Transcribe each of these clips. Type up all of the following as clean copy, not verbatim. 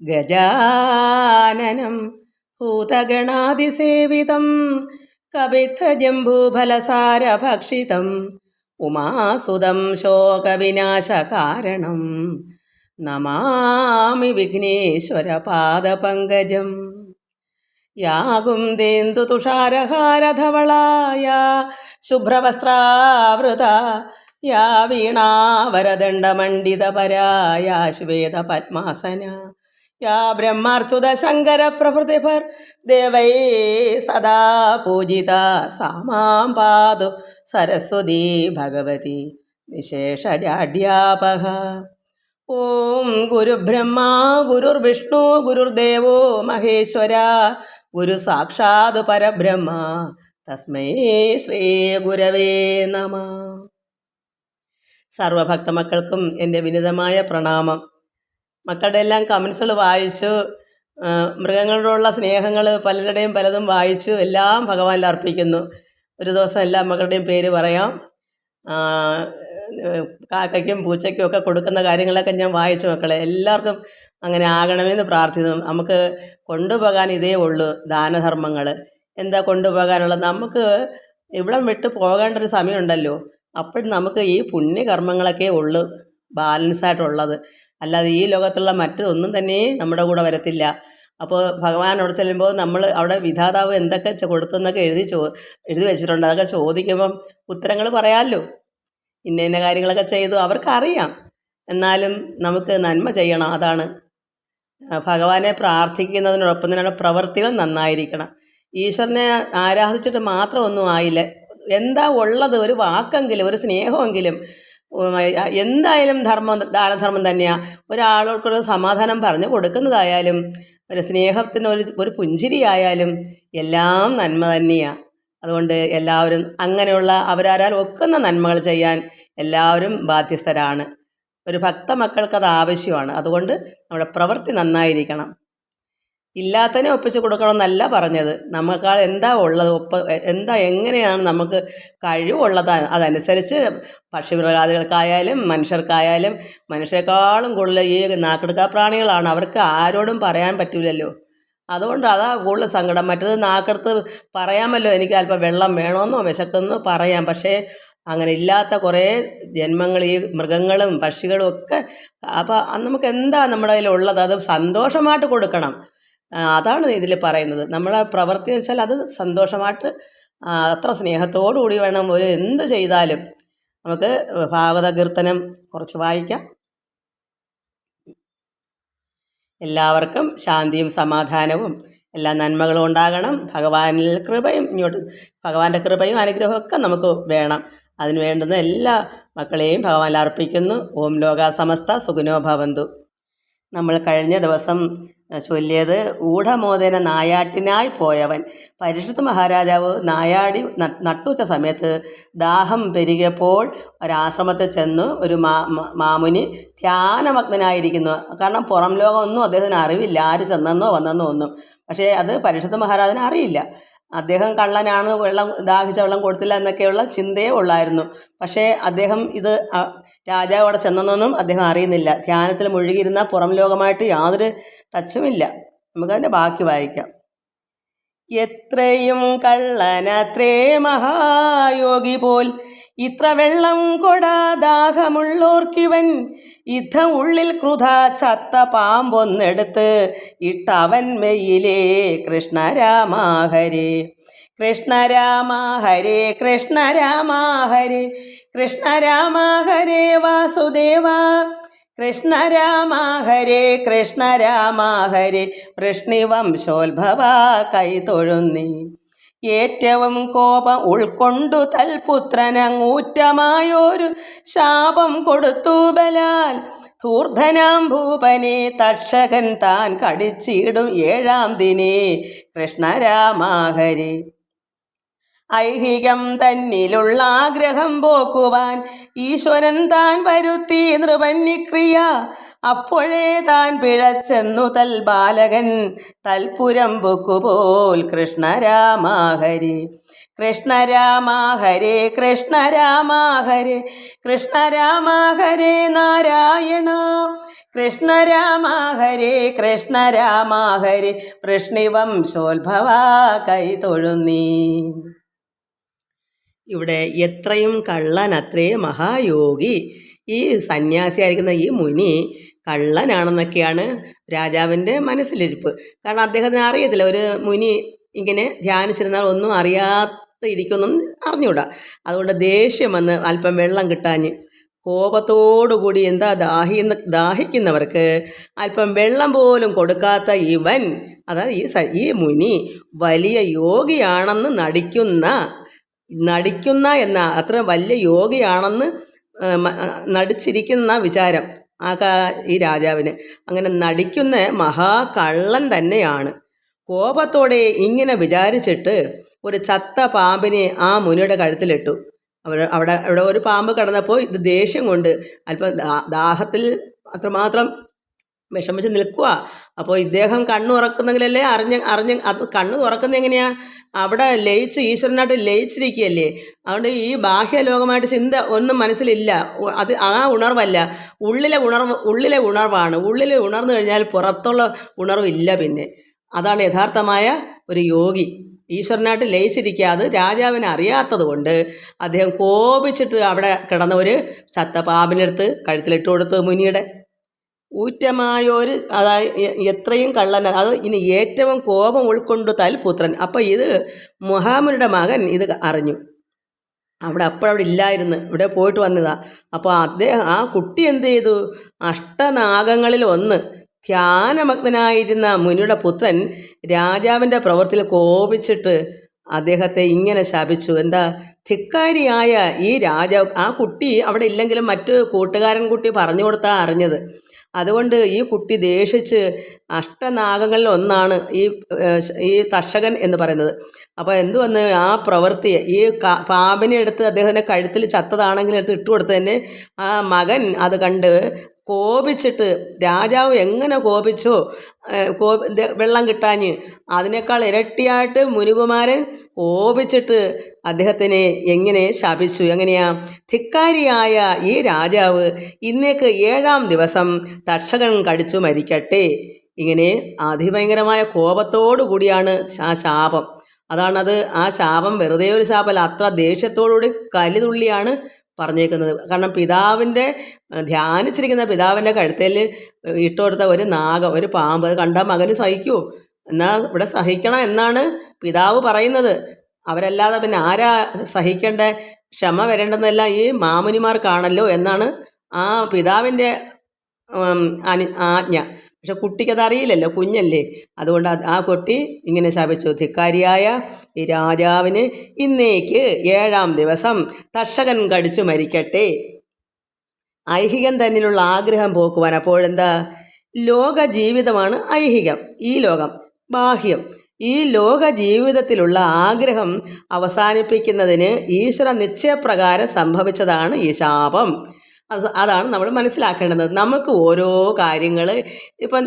ഗജാനനം ഭൂതഗണാതിസേവിതം കപിത്ഥജംബൂഫലസാരഭക്ഷിതം ഉമാസുതം ശോകവിനാശകാരണം നമാമി വിഘ്നേശ്വരപാദപങ്കജം. യാകുന്ദേന്ദു തുഷാരഹാരധവളായ ശുഭ്രവസ്ത്രാവൃത യാ വീണാവരദണ്ഡമണ്ഡിതപരായ ശ്വേത പത്മാസന യാ ബ്രഹ്മാർച്ചുത ശങ്കര പ്രഭൃതിഭർ ദേവൈ സദാ പൂജിത സാ മാം പാതു സരസ്വതി ഭഗവതി നിശേഷജാഡ്യാപഹ. ഓം ഗുരുബ്രഹ്മ ഗുരുർവിഷ്ണു ഗുരുർദേവോ മഹേശ്വര ഗുരു സാക്ഷാത് പരബ്രഹ്മ തസ്മൈ ശ്രീ ഗുരവേ നമ. സർവഭക്ത മക്കൾക്കും എൻ്റെ വിനിതമായ പ്രണാമം. മക്കളുടെ എല്ലാം കമൻസുകൾ വായിച്ചു, മൃഗങ്ങളോടുള്ള സ്നേഹങ്ങൾ പലരുടെയും പലതും വായിച്ചു, എല്ലാം ഭഗവാനിൽ അർപ്പിക്കുന്നു. ഒരു ദിവസം എല്ലാ മക്കളുടെയും പേര് പറയാം. കാക്കയ്ക്കും പൂച്ചയ്ക്കും ഒക്കെ കൊടുക്കുന്ന കാര്യങ്ങളൊക്കെ ഞാൻ വായിച്ചു. മക്കളെ എല്ലാവർക്കും അങ്ങനെ ആകണമെന്ന് പ്രാർത്ഥിക്കുന്നു. നമുക്ക് കൊണ്ടുപോകാൻ ഇതേ ഉള്ളൂ ദാനധർമ്മങ്ങൾ. എന്താ കൊണ്ടുപോകാനുള്ളത്? നമുക്ക് ഇവിടം വിട്ട് പോകേണ്ട ഒരു സമയമുണ്ടല്ലോ, അപ്പോഴും നമുക്ക് ഈ പുണ്യകർമ്മങ്ങളൊക്കെ ഉള്ളു ബാലൻസായിട്ടുള്ളത്. അല്ലാതെ ഈ ലോകത്തുള്ള മറ്റൊന്നും തന്നെ നമ്മുടെ കൂടെ വരത്തില്ല. അപ്പോൾ ഭഗവാൻ അവിടെ ചെല്ലുമ്പോൾ നമ്മൾ അവിടെ വിധാതാവ് എന്തൊക്കെ കൊടുത്തെന്നൊക്കെ എഴുതി വെച്ചിട്ടുണ്ട്. അതൊക്കെ ചോദിക്കുമ്പം ഉത്തരങ്ങൾ പറയാമല്ലോ. ഇന്ന ഇന്ന കാര്യങ്ങളൊക്കെ ചെയ്തു അവർക്കറിയാം. എന്നാലും നമുക്ക് നന്മ ചെയ്യണം. അതാണ് ഭഗവാനെ പ്രാർത്ഥിക്കുന്നതിനോടൊപ്പം തന്നെ പ്രവൃത്തികൾ നന്നായിരിക്കണം. ഈശ്വരനെ ആരാധിച്ചിട്ട് മാത്രം ഒന്നും ആയില്ല. എന്താ ഉള്ളത്? ഒരു വാക്കെങ്കിലും, ഒരു സ്നേഹമെങ്കിലും, എന്തായാലും ദാനധർമ്മം തന്നെയാണ്. ഒരാൾക്കൊരു സമാധാനം പറഞ്ഞു കൊടുക്കുന്നതായാലും ഒരു സ്നേഹത്തിന് ഒരു പുഞ്ചിരിയായാലും എല്ലാം നന്മ തന്നെയാണ്. അതുകൊണ്ട് എല്ലാവരും അങ്ങനെയുള്ള അവരാൽ ഒക്കുന്ന നന്മകൾ ചെയ്യാൻ എല്ലാവരും ബാധ്യസ്ഥരാണ്. ഒരു ഭക്ത മക്കൾക്കത് ആവശ്യമാണ്. അതുകൊണ്ട് നമ്മുടെ പ്രവൃത്തി നന്നായിരിക്കണം. ഇല്ലാത്തതിനെ ഒപ്പിച്ച് കൊടുക്കണമെന്നല്ല പറഞ്ഞത്. നമുക്കാൾ എന്താ ഉള്ളത്, എങ്ങനെയാണ് നമുക്ക് കഴിവുള്ളത് അതനുസരിച്ച് പക്ഷിമൃഗാദികൾക്കായാലും മനുഷ്യർക്കായാലും, മനുഷ്യരെക്കാളും കൂടുതൽ ഈ നാക്കെടുക്കാ പ്രാണികളാണ്. അവർക്ക് ആരോടും പറയാൻ പറ്റില്ലല്ലോ. അതുകൊണ്ട് അതാ കൂടുതൽ സങ്കടം. മറ്റത് നാക്കെടുത്ത് പറയാമല്ലോ, എനിക്ക് അല്പം വെള്ളം വേണമെന്നോ വിശക്കുന്നോ പറയാം. പക്ഷേ അങ്ങനെ ഇല്ലാത്ത കുറേ ജന്മങ്ങൾ, ഈ മൃഗങ്ങളും പക്ഷികളും ഒക്കെ. അപ്പോൾ നമുക്ക് എന്താ നമ്മുടെ കയ്യിലുള്ളത് അത് സന്തോഷമായിട്ട് കൊടുക്കണം. അതാണ് ഇതിൽ പറയുന്നത്. നമ്മളെ പ്രവൃത്തി വെച്ചാൽ അത് സന്തോഷമായിട്ട് അത്ര സ്നേഹത്തോടു കൂടി വേണം ഒരു എന്ത് ചെയ്താലും. നമുക്ക് ഭാഗവത കീർത്തനം കുറച്ച് വായിക്കാം. എല്ലാവർക്കും ശാന്തിയും സമാധാനവും എല്ലാ നന്മകളും ഉണ്ടാകണം. ഭഗവാനിൽ കൃപയും ഭഗവാന്റെ കൃപയും അനുഗ്രഹവും ഒക്കെ നമുക്ക് വേണം. അതിന് വേണ്ടുന്ന എല്ലാ മക്കളെയും ഭഗവാനിൽ അർപ്പിക്കുന്നു. ഓം ലോകാ സമസ്ത സുഖിനോ ഭവന്തു. നമ്മൾ കഴിഞ്ഞ ദിവസം ചൊല്ലിയത് ഊഢമോദന നായാട്ടിനായി പോയവൻ. പരീക്ഷിത് മഹാരാജാവ് നായാടി നട്ടുവച്ച സമയത്ത് ദാഹം പെരുകിയപ്പോൾ ഒരാശ്രമത്തിൽ ചെന്ന് ഒരു മാമുനി ധ്യാനമഗ്നനായിരിക്കുന്നു. കാരണം പുറം ലോകമൊന്നും അദ്ദേഹത്തിന് അറിവില്ല, ആര് ചെന്നെന്നോ വന്നെന്നോ ഒന്നും. പക്ഷേ അത് പരീക്ഷിത് മഹാരാജന് അറിയില്ല. അദ്ദേഹം കള്ളനാണ്, ദാഹിച്ച വെള്ളം കൊടുത്തില്ല എന്നൊക്കെയുള്ള ചിന്തയേ ഉള്ളായിരുന്നു. പക്ഷേ അദ്ദേഹം ഇത് രാജാവ് അവിടെ ചെന്നെന്നൊന്നും അദ്ദേഹം അറിയുന്നില്ല. ധ്യാനത്തിൽ മുഴുകിയിരുന്ന പുറം ലോകമായിട്ട് യാതൊരു ടച്ചുമില്ല. നമുക്കതിൻ്റെ ബാക്കി വായിക്കാം. എത്രയും കള്ളനത്രേ മഹായോഗി പോൽ ഇത്ര വെള്ളം കൊടാ ദാഹമുള്ളോർക്കിവൻ യുദ്ധം ഉള്ളിൽ ക്രുധ ചത്ത പാമ്പൊന്നെടുത്ത് ഇട്ടവൻ മെയ്യിലേ കൃഷ്ണ രാമ ഹരേ കൃഷ്ണ രാമ ഹരേ കൃഷ്ണ രാമ ഹരേ കൃഷ്ണ രാമ ഹരേ വാസുദേവ കൃഷ്ണ രാമ ഹരേ കൃഷ്ണ രാമ ഹരേ വൃഷ്ണിവംശോത്ഭവ കൈതൊഴുന്നീ ഏറ്റവും കോപം ഉൾക്കൊണ്ടു തൽപുത്രനങ്ങൂറ്റമായൊരു ശാപം കൊടുത്തു ബലാൽ ധൂർധനാം ഭൂപനെ തക്ഷകൻ താൻ കടിച്ചിടും 7-ാം ദിനേ കൃഷ്ണ രാമ ഹരേ ഐഹികം തന്നിലുള്ള ആഗ്രഹം പോക്കുവാൻ ഈശ്വരൻ താൻ വരുത്തി നൃപന്യക്രിയ അപ്പോഴേ താൻ പിഴച്ചെന്നു തൽബാലകൻ തൽപുരം പൊക്കുപോൽ കൃഷ്ണ രാമ ഹരേ കൃഷ്ണ രാമ ഹരേ കൃഷ്ണ രാമ ഹരേ കൃഷ്ണ രാമ ഹരേ നാരായണ കൃഷ്ണ രാമ ഹരേ കൃഷ്ണ രാമ ഹരേ വൃഷ്ണിവംശോത്ഭവ കൈ തൊഴുന്നീ. ഇവിടെ എത്രയും കള്ളനത്രേ മഹായോഗി. ഈ സന്യാസിയായിരിക്കുന്ന ഈ മുനി കള്ളനാണെന്നൊക്കെയാണ് രാജാവിൻ്റെ മനസ്സിലിരിപ്പ്. കാരണം അദ്ദേഹത്തിന് അറിയത്തില്ല, ഒരു മുനി ഇങ്ങനെ ധ്യാനിച്ചിരുന്നാൽ ഒന്നും അറിയാതെ ഇരിക്കുമെന്നൊന്നും അറിഞ്ഞുകൂടാ. അതുകൊണ്ട് ദേഷ്യം വന്ന് അല്പം വെള്ളം കിട്ടാഞ്ഞ് കോപത്തോടുകൂടി എന്താ ദാഹിക്കുന്നവർക്ക് അല്പം വെള്ളം പോലും കൊടുക്കാത്ത ഇവൻ, അതായത് ഈ മുനി വലിയ യോഗിയാണെന്ന് നടിക്കുന്ന എന്ന അത്ര വലിയ യോഗിയാണെന്ന് നടിച്ചിരിക്കുന്ന വിചാരം ഈ രാജാവിന്. അങ്ങനെ നടിക്കുന്ന മഹാകള്ളൻ തന്നെയാണ്. കോപത്തോടെ ഇങ്ങനെ വിചാരിച്ചിട്ട് ഒരു ചത്ത പാമ്പിനെ ആ മുനിയുടെ കഴുത്തിലിട്ടു. അവിടെ ഒരു പാമ്പ് കിടന്നപ്പോൾ ഇത് ദേഷ്യം കൊണ്ട് അല്പം ദാഹത്തിൽ അത്രമാത്രം വിഷമിച്ച് നിൽക്കുക. അപ്പോൾ ഇദ്ദേഹം കണ്ണു തുറക്കുന്നെങ്കിലല്ലേ അറിഞ്ഞ് അത് കണ്ണു തുറക്കുന്നത് എങ്ങനെയാ? അവിടെ ഈശ്വരനായിട്ട് ലയിച്ചിരിക്കുകയല്ലേ. അതുകൊണ്ട് ഈ ബാഹ്യലോകമായിട്ട് ചിന്ത ഒന്നും മനസ്സിലില്ല. അത് ആ ഉണർവല്ല, ഉള്ളിലെ ഉണർവാണ്. ഉള്ളിൽ ഉണർന്നു കഴിഞ്ഞാൽ പുറത്തുള്ള ഉണർവില്ല. പിന്നെ അതാണ് യഥാർത്ഥമായ ഒരു യോഗി. ഈശ്വരനായിട്ട് ലയിച്ചിരിക്കുക. അത് രാജാവിനെ അറിയാത്തത് കൊണ്ട് അദ്ദേഹം കോപിച്ചിട്ട് അവിടെ കിടന്ന ഒരു ചത്ത പാമ്പിനെടുത്ത് കഴുത്തിലിട്ട് കൊടുത്തു മുനിയുടെ. ഊറ്റമായൊരു, അതായത് എത്രയും കള്ളൻ, അത് ഇനി ഏറ്റവും കോപം ഉൾക്കൊണ്ടു തൽപുത്രൻ. അപ്പം ഇത് മുഹാമുനിയുടെ മകൻ ഇത് അറിഞ്ഞു. അപ്പോഴവിടെ ഇല്ലായിരുന്നു, ഇവിടെ പോയിട്ട് വന്നതാ. അപ്പോൾ ആ കുട്ടി എന്ത് ചെയ്തു? അഷ്ടനാഗങ്ങളിൽ ഒന്ന് ധ്യാനമഗ്നായിരുന്ന മുനിയുടെ പുത്രൻ രാജാവിൻ്റെ പ്രവൃത്തിയിൽ കോപിച്ചിട്ട് അദ്ദേഹത്തെ ഇങ്ങനെ ശപിച്ചു. എന്താ? ധിക്കാരിയായ ഈ ആ കുട്ടി അവിടെ ഇല്ലെങ്കിലും മറ്റു കൂട്ടുകാരൻ കുട്ടി പറഞ്ഞു കൊടുത്താൽ അറിഞ്ഞത്. അതുകൊണ്ട് ഈ കുട്ടി ദേഷിച്ച് അഷ്ടനാഗങ്ങളിൽ ഒന്നാണ് ഈ തക്ഷകൻ എന്ന് പറയുന്നത്. അപ്പോൾ എന്തുവന്ന് ആ പ്രവൃത്തിയെ ഈ പാമ്പിനെ എടുത്ത് അദ്ദേഹത്തിൻ്റെ കഴുത്തിൽ ചത്തതാണെങ്കിലും എടുത്ത് ഇട്ട് കൊടുത്തതിന് ആ മകൻ അത് കണ്ട് കോപിച്ചിട്ട്, രാജാവ് എങ്ങനെ കോപിച്ചോ വെള്ളം കിട്ടാഞ്ഞ് അതിനേക്കാൾ ഇരട്ടിയായിട്ട് മുനികുമാരൻ കോപിച്ചിട്ട് അദ്ദേഹത്തിനെ എങ്ങനെ ശപിച്ചു. എങ്ങനെയാ? ധിക്കാരിയായ ഈ രാജാവ് ഇന്നേക്ക് 7-ാം ദിവസം തക്ഷകൻ കടിച്ചു മരിക്കട്ടെ. ഇങ്ങനെ അതിഭയങ്കരമായ കോപത്തോടു കൂടിയാണ് ആ ശാപം. അതാണത്. ആ ശാപം വെറുതെ ഒരു ശാപമല്ല, അത്ര ദേഷ്യത്തോടുകൂടി കലിതുള്ളിയാണ് പറഞ്ഞേക്കുന്നത്. കാരണം ധ്യാനിച്ചിരിക്കുന്ന പിതാവിൻ്റെ കഴുത്തിൽ ഇട്ടുകൊടുത്ത ഒരു പാമ്പ് അത് കണ്ടാൽ മകന് സഹിക്കുമോ? എന്നാൽ ഇവിടെ സഹിക്കണം എന്നാണ് പിതാവ് പറയുന്നത്. അവരല്ലാതെ പിന്നെ ആരാ സഹിക്കേണ്ട? ക്ഷമ വരേണ്ടതെല്ലാം ഈ മാമുനിമാർക്കാണല്ലോ എന്നാണ് ആ പിതാവിൻ്റെ ആജ്ഞ. പക്ഷെ കുട്ടിക്കത് അറിയില്ലല്ലോ, കുഞ്ഞല്ലേ. അതുകൊണ്ട് ആ കുട്ടി ഇങ്ങനെ ശപിച്ചു. ധിക്കാരിയായ ഈ രാജാവിന് ഇന്നേക്ക് 7-ാം ദിവസം തക്ഷകൻ കടിച്ചു മരിക്കട്ടെ. ഐഹികം തന്നിലുള്ള ആഗ്രഹം പോക്കുവാൻ. അപ്പോഴെന്താ? ലോക ജീവിതമാണ് ഐഹികം, ഈ ലോകം ബാഹ്യം. ഈ ലോക ജീവിതത്തിലുള്ള ആഗ്രഹം അവസാനിപ്പിക്കുന്നതിന് ഈശ്വര നിശ്ചയപ്രകാരം സംഭവിച്ചതാണ് ഈ ശാപം. അതാണ് നമ്മൾ മനസ്സിലാക്കേണ്ടത്. നമുക്ക് ഓരോ കാര്യങ്ങൾ ഇപ്പം